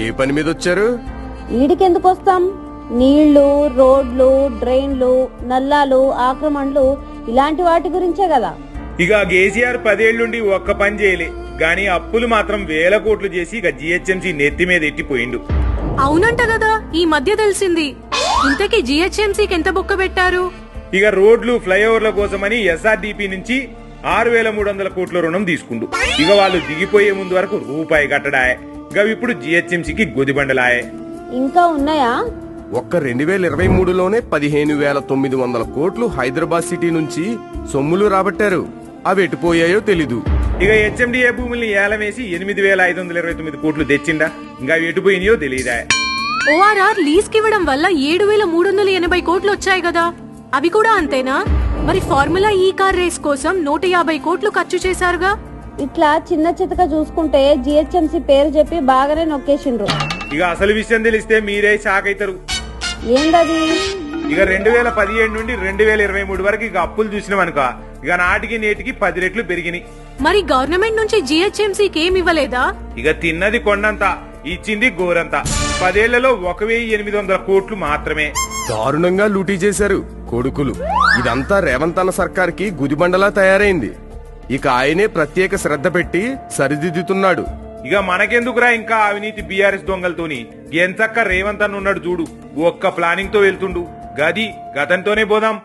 ఏ పని మీద వచ్చారు? ఈడికెందుకు వస్తాం? నీళ్లు, రోడ్లు, డ్రైన్లు, నల్లాలు, ఆక్రమణలు ఇలాంటి వాటి గురించే కదా. ఇక కేసీఆర్ 10 ఏళ్లుండి ఒక్క పని చేయలే గాని అప్పులు మాత్రం 1000 కోట్లు చేసి ఇక జిహెచ్ఎంసీ నెత్తి మీద ఎట్టిపోయిండు. అవునంట కదా, ఈ మధ్య తెలిసింది. ఇంతకీ జిహెచ్ఎంసీకి ఎంత బొక్క పెట్టారు? ఇక రోడ్లు, ఫ్లైఓవర్ల కోసమని ఎస్ఆర్డిపి నుంచి 6300 కోట్ల రుణం తీసుకుండు. ఇక వాళ్ళు దిగిపోయే ముందు వరకు రూపాయి కట్టడాయే. ఇక ఇప్పుడు జిహెచ్ఎంసీకి గొదిబండలాయే. ఇంకా ఉన్నాయా? ఒక్క 2023లోనే 15,900 కోట్లు హైదరాబాద్ సిటీ నుంచి సొమ్ములు రాబట్టారు. అవి ఎటుపోయాయో తెలీదు. ఇక హెచ్ఎండిఏ భూముల్ని ఏలమేసి 8529 కోట్లు తెచ్చిండా. ఇంకా ఎటుపోయినాయో తెలియదా. ఓఆర్ఆర్ లీజ్ కివ్వడం వల్ల 7380 కోట్లు వచ్చాయి కదా, అవి కూడా అంతేనా? మరి ఫార్ములా ఈ కార్ రేస్ కోసం 150 కోట్లు ఖర్చు చేశారుగా. ఇట్లా చిన్న చితక చూసుకుంటే జిహెచ్ఎంసీ పేరు చెప్పి బాగానే నొక్కేసిండ్రు. ఇక అసలు విషయం తెలిస్తే మీరే షాక్ అవుతారు. ఏందది? ఇక 2017 నుండి 2023 వరకు ఇక అప్పులు చూసినామనుకో, ఇక నాటికి నేటికి 10 రెట్లు పెరిగినాయి. మరి గవర్నమెంట్ నుంచి జిహెచ్ఎంసీకి ఏమి ఇవ్వలేదా? ఇక తిన్నది కొండంతా, ఇచ్చింది గోరంతా. 10 ఏళ్లలో 1800 కోట్లు మాత్రమే. దారుణంగా లూటీ చేశారు కొడుకులు. ఇదంతా రేవంత్ అన్న సర్కార్కి గుదిబండలా తయారైంది. ఇక ఆయనే ప్రత్యేక శ్రద్ధ పెట్టి సరిదిద్దుతున్నాడు. ఇక మనకెందుకురా ఇంకా అవినీతి బీఆర్ఎస్ దొంగలతోని. ఎంచక్క రేవంత్ అన్న ఉన్నాడు చూడు, ఒక్క ప్లానింగ్ తో వెళ్తుండు. గది గతంతోనే పోదాం.